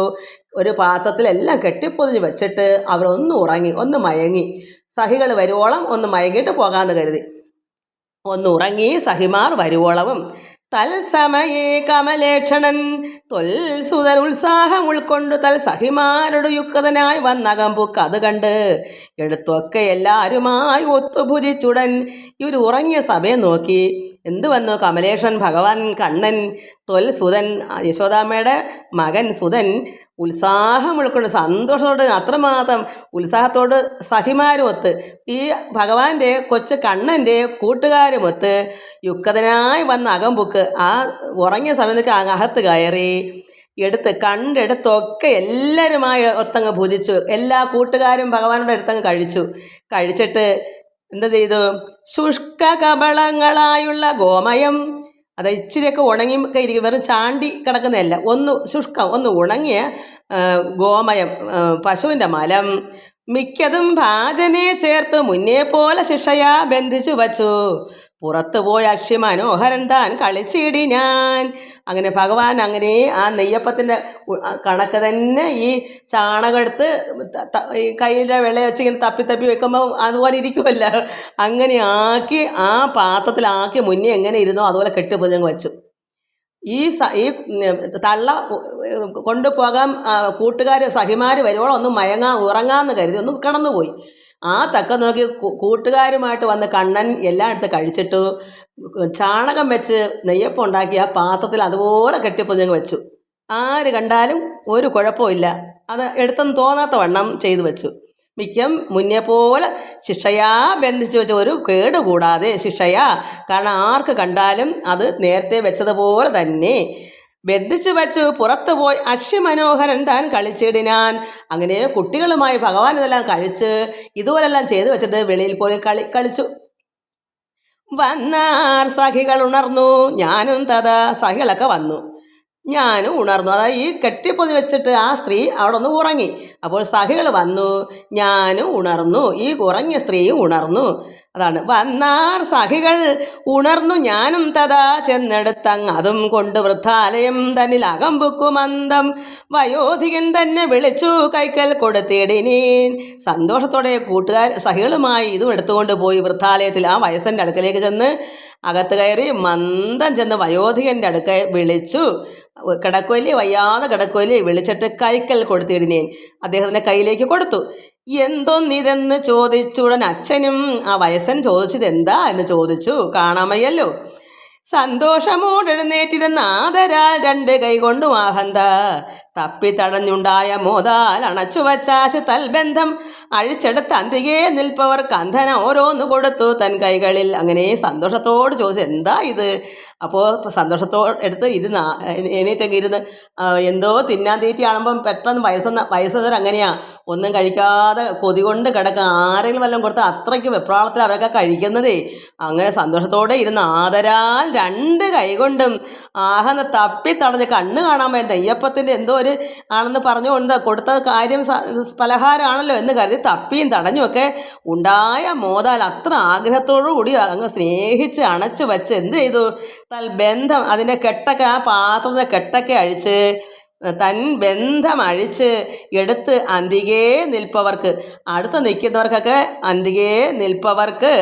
ഒരു പാത്രത്തിലെല്ലാം കെട്ടിപ്പൊതിഞ്ഞ് വെച്ചിട്ട് അവരൊന്ന് ഉറങ്ങി, ഒന്ന് മയങ്ങി, സഹികൾ വരുവോളം ഒന്ന് മയങ്ങിയിട്ട് പോകാമെന്ന് കരുതി ഒന്ന് ഉറങ്ങി സഹിമാർ വരുവോളവും. തൽസമയേ കമലേക്ഷണൻ തൊൽസുതൻ ഉത്സാഹം ഉൾക്കൊണ്ടു സഹിമാരുടെ യുക്തനായി വന്നകമ്പുക്ക് അത് കണ്ട് എടുത്തൊക്കെ എല്ലാവരുമായി ഒത്തുഭുജിച്ചുടൻ ഇവർ ഉറങ്ങിയ സമയം നോക്കി. എന്ത് വന്നു, കമലേഷൻ ഭഗവാൻ കണ്ണൻ തൊൽസുതൻ യശോദാമ്മയുടെ മകൻ സുതൻ ഉത്സാഹം ഉൾക്കൊണ്ട് സന്തോഷത്തോട് അത്രമാത്രം ഉത്സാഹത്തോട് സഹിമാരുമൊത്ത് ഈ ഭഗവാന്റെ കൊച്ചു കണ്ണൻ്റെ കൂട്ടുകാരുമൊത്ത് യുക്തനായി വന്ന അകമ്പുക്ക് ആ ഉറങ്ങിയ സമയത്തൊക്കെ അകത്ത് കയറി കണ്ടെടുത്തൊക്കെ എല്ലാവരുമായി ഒത്തങ്ങ് ഭുജിച്ചു. എല്ലാ കൂട്ടുകാരും ഭഗവാനോട് അടുത്തങ്ങ് കഴിച്ചിട്ട് എന്ത് ചെയ്തു, ശുഷ്ക കബളങ്ങളായുള്ള ഗോമയം, അത് ഇച്ചിരിയൊക്കെ ഉണങ്ങിയൊക്കെ ഇരിക്കും, വെറും ചാണ്ടി കിടക്കുന്നതല്ല, ഒന്ന് ഉണങ്ങിയ ഗോമയം, പശുവിൻ്റെ മലം മിക്കതും ഭാജനെ ചേർത്ത് മുന്നേ പോലെ ശിക്ഷയാ ബന്ധിച്ചു വച്ചു. പുറത്തു പോയ അക്ഷി മനോഹരൻ താൻ കളിച്ചിടി ഞാൻ. അങ്ങനെ ഭഗവാൻ അങ്ങനെ ആ നെയ്യപ്പത്തിൻ്റെ കണക്ക് തന്നെ ഈ ചാണകം എടുത്ത് ഈ കയ്യിലെ വെള്ള വെച്ച് ഇങ്ങനെ തപ്പി വെക്കുമ്പോൾ അതുപോലെ ഇരിക്കുമല്ലോ, അങ്ങനെ ആക്കി ആ പാത്രത്തിലാക്കി മുന്നേ എങ്ങനെ ഇരുന്നോ അതുപോലെ കെട്ടിപ്പൊതിഞ്ഞ് വെച്ചു. ഈ തള്ള കൊണ്ടുപോകാൻ കൂട്ടുകാർ സഹിമാർ വരുവോളം ഒന്ന് ഉറങ്ങാമെന്ന് കരുതി ഒന്ന് കിടന്നുപോയി. ആ തക്കം നോക്കി കൂട്ടുകാരുമായിട്ട് വന്ന് കണ്ണൻ എല്ലായിടത്തും കഴിച്ചിട്ടു ചാണകം വെച്ച് നെയ്യപ്പം ഉണ്ടാക്കി ആ പാത്രത്തിൽ അതുപോലെ കെട്ടിപ്പൊതിഞ്ഞ് വെച്ചു. ആര് കണ്ടാലും ഒരു കുഴപ്പമില്ല, അത് എടുത്തെന്ന് തോന്നാത്ത വണ്ണം ചെയ്തു വെച്ചു. മിക്കം മുന്നേ പോലെ ശിക്ഷയാ ബന്ധിച്ച് വെച്ച, ഒരു കേട് കൂടാതെ ശിക്ഷയാ. കാരണം ആർക്ക് കണ്ടാലും അത് നേരത്തെ വെച്ചതുപോലെ തന്നെ ബന്ധിച്ച് വെച്ച് പുറത്തു പോയി അക്ഷിമനോഹരൻ താൻ കളിച്ചിടിനാൻ. അങ്ങനെ കുട്ടികളുമായി ഭഗവാൻ ഇതെല്ലാം കഴിച്ച് ഇതുപോലെല്ലാം ചെയ്തു വെച്ചിട്ട് വെളിയിൽ പോയി കളിച്ചു. വന്നാർ സഖികൾ ഉണർന്നു, ഞാനും തഥാ. സഖികളൊക്കെ വന്നു, ഞാനും ഉണർന്നു. അതായത് ഈ കെട്ടിപ്പൊതി വെച്ചിട്ട് ആ സ്ത്രീ അവിടെ ഒന്ന് ഉറങ്ങി. അപ്പോൾ സഖികൾ വന്നു, ഞാനും ഉണർന്നു, ഈ ഉറങ്ങിയ സ്ത്രീയും ഉണർന്നു. അതാണ് വന്നാർ സഖികൾ ഉണർന്നു, ഞാനും തഥാ ചെന്നെടുത്തങ് അതും കൊണ്ട് വൃദ്ധാലയം തന്നിൽ അകമ്പുക്കുമന്തം വയോധികൻ തന്നെ വിളിച്ചു കൈക്കൽ കൊടുത്തിടിനീൻ. സന്തോഷത്തോടെ സഖികളുമായി ഇതും എടുത്തുകൊണ്ട് പോയി വൃദ്ധാലയത്തിൽ ആ വയസ്സൻ്റെ അടുക്കലേക്ക് ചെന്ന് അകത്ത് കയറി മന്ദം ചെന്ന് വയോധികൻ്റെ അടുക്ക വിളിച്ചു. കിടക്കുവല്ലേ, വയ്യാതെ കിടക്കുവല്ലേ, വിളിച്ചിട്ട് കൈക്കൽ കൊടുത്തിടിനേൻ, അദ്ദേഹത്തിൻ്റെ കയ്യിലേക്ക് കൊടുത്തു. എന്തോന്നിതെന്ന് ചോദിച്ചുടൻ അച്ഛനും ആ വയസ്സൻ ചോദിച്ചത് എന്താ എന്ന് ചോദിച്ചു. കാണാമയ്യല്ലോ. സന്തോഷമോടെഴുന്നേറ്റിരുന്ന ആദരാൽ രണ്ട് കൈകൊണ്ടു ആഹന്ത തപ്പിത്തടഞ്ഞുണ്ടായ മോതാൽ അണച്ചുവച്ചാശ് തൽബന്ധം അഴിച്ചെടുത്ത് അന്തികെ നിൽപ്പവർക്ക് അന്ധന ഓരോന്ന് കൊടുത്തു തൻ കൈകളിൽ. അങ്ങനെ സന്തോഷത്തോട് ചോദിച്ചു എന്താ ഇത്. അപ്പോൾ സന്തോഷത്തോട് എടുത്ത് ഇരുന്ന് എണീറ്റങ്ങ് ഇരുന്ന് എന്തോ തിന്നാൻ തീറ്റിയാണുമ്പം പെട്ടെന്ന് വയസ്സവർ അങ്ങനെയാ, ഒന്നും കഴിക്കാതെ കൊതി കൊണ്ട് കിടക്കുക. ആരെങ്കിലും വല്ലതും കൊടുത്താൽ അത്രയ്ക്ക് വെപ്രാളത്തിൽ അവരൊക്കെ കഴിക്കുന്നതേ. അങ്ങനെ സന്തോഷത്തോടെ ഇരുന്ന് ആദരാൽ രണ്ട് കൈകൊണ്ടും ആഹെന്ന് തപ്പിത്തടഞ്ഞ് കണ്ണ് കാണാൻ പോയ നെയ്യപ്പത്തിൻ്റെ എന്തോ ഒരു ആണെന്ന് പറഞ്ഞുകൊണ്ട് കൊടുത്ത കാര്യം പലഹാരമാണല്ലോ എന്ന് കരുതി തപ്പിയും തടഞ്ഞുമൊക്കെ ഉണ്ടായ മോതാൽ അത്ര ആഗ്രഹത്തോടു കൂടി അങ്ങ് സ്നേഹിച്ച് അണച്ചു വച്ച് എന്ത് ചെയ്തു, ബന്ധം അതിൻ്റെ കെട്ടൊക്കെ ആ പാത്രത്തിൻ്റെ കെട്ടൊക്കെ അഴിച്ച് തൻ ബന്ധം അഴിച്ച് എടുത്ത് അന്തികേ നിൽപ്പവർക്ക്, അടുത്ത് നിൽക്കുന്നവർക്കൊക്കെ അന്തികേ നിൽപ്പവർക്ക്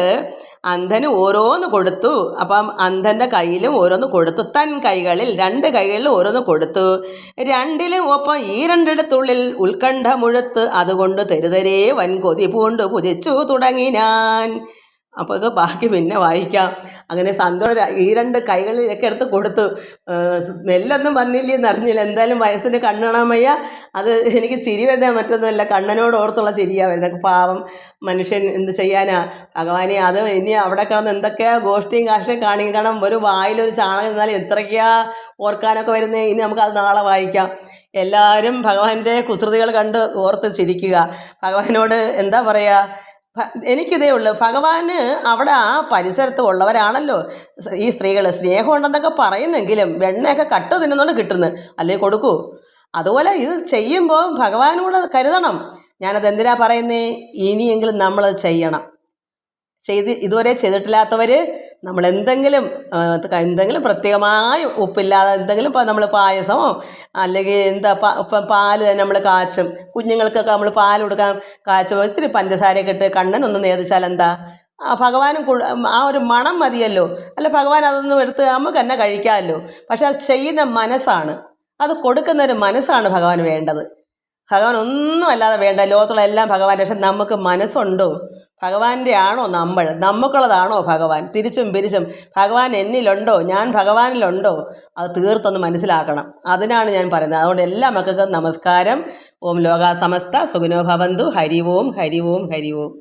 അന്ധന് ഓരോന്ന് കൊടുത്തു. അപ്പം അന്ധൻ്റെ കയ്യിലും ഓരോന്ന് കൊടുത്തു. തൻ കൈകളിൽ രണ്ട് കൈകളിലും ഓരോന്ന് കൊടുത്തു. രണ്ടിലും ഒപ്പം ഈ രണ്ടിടത്തുള്ളിൽ ഉത്കണ്ഠ മുഴുത്ത് അതുകൊണ്ട് തെരുതരേ വൻകൊതി പൂണ്ട് പുജിച്ചു തുടങ്ങിനാൻ. അപ്പോൾ ബാക്കി പിന്നെ വായിക്കാം. അങ്ങനെ സന്തോഷം ഈ രണ്ട് കൈകളിലൊക്കെ എടുത്ത് കൊടുത്തു. സ്മെല്ലൊന്നും വന്നില്ലെന്ന് അറിഞ്ഞില്ല. എന്തായാലും വയസ്സിന് കണ്ണ് കാണാൻ വയ്യ. അത് എനിക്ക് ചിരി വരുന്നത് മറ്റൊന്നുമല്ല, കണ്ണനോട് ഓർത്തുള്ള ചിരിയാണ് വരുന്നത്. പാവം മനുഷ്യൻ എന്ത് ചെയ്യാനാ ഭഗവാനെ. അത് ഇനി അവിടെ കിടന്ന് എന്തൊക്കെയാ ഗോഷ്ഠിയും കാഷ്ഠയും കാണിക്കണം. ഒരു വായിലൊരു ചാണകം നിന്നാൽ എത്രയ്ക്കാ ഓർക്കാനൊക്കെ വരുന്നത്. ഇനി നമുക്കത് നാളെ വായിക്കാം. എല്ലാവരും ഭഗവാന്റെ കുസൃതികൾ കണ്ട് ഓർത്ത് ചിരിക്കുക. ഭഗവാനോട് എന്താ പറയുക, എനിക്കിതേ ഉള്ളൂ. ഭഗവാന് അവിടെ ആ പരിസരത്ത് ഉള്ളവരാണല്ലോ ഈ സ്ത്രീകൾ. സ്നേഹം ഉണ്ടെന്നൊക്കെ പറയുന്നെങ്കിലും വെണ്ണയൊക്കെ കട്ട് തിന്നുന്നോണ്ട് കിട്ടുന്നത്, അല്ലെങ്കിൽ കൊടുക്കൂ. അതുപോലെ ഇത് ചെയ്യുമ്പോൾ ഭഗവാനോട് കരുതണം. ഞാനത് എന്തിനാ പറയുന്നേ, ഇനിയെങ്കിലും നമ്മളത് ചെയ്യണം. ഇതുവരെ ചെയ്തിട്ടില്ലാത്തവർ നമ്മൾ എന്തെങ്കിലും പ്രത്യേകമായി ഉപ്പില്ലാതെ എന്തെങ്കിലും നമ്മൾ പായസമോ അല്ലെങ്കിൽ എന്താ പാല് തന്നെ നമ്മൾ കാച്ചും. കുഞ്ഞുങ്ങൾക്കൊക്കെ നമ്മൾ പാൽ കൊടുക്കാൻ കാച്ചുമ്പോൾ ഇത്തിരി പഞ്ചസാരയൊക്കെ ഇട്ട് കണ്ണനൊന്ന് നേദിച്ചാൽ എന്താ, ഭഗവാനും ആ ഒരു മണം മതിയല്ലോ. അല്ല ഭഗവാൻ അതൊന്നും എടുത്ത് നമുക്ക് തന്നെ കഴിക്കാമല്ലോ. പക്ഷെ അത് ചെയ്യുന്ന മനസ്സാണ്, അത് കൊടുക്കുന്നൊരു മനസ്സാണ് ഭഗവാൻ വേണ്ടത്. ഭഗവാൻ ഒന്നും അല്ലാതെ വേണ്ട, ലോകത്തുള്ള എല്ലാം ഭഗവാൻ. പക്ഷെ നമുക്ക് മനസ്സുണ്ടോ? ഭഗവാന്റെ ആണോ നമുക്കുള്ളതാണോ ഭഗവാൻ? തിരിച്ചും പിരിച്ചും ഭഗവാൻ എന്നിലുണ്ടോ, ഞാൻ ഭഗവാനിലുണ്ടോ? അത് തീർത്തൊന്ന് മനസ്സിലാക്കണം. അതിനാണ് ഞാൻ പറയുന്നത്. അതുകൊണ്ട് എല്ലാ മക്കൾക്കും നമസ്കാരം. ഓം ലോകാ സമസ്ത സുഖിനോ ഭവന്തു. ഹരി ഓം ഹരി ഓം ഹരി ഓം.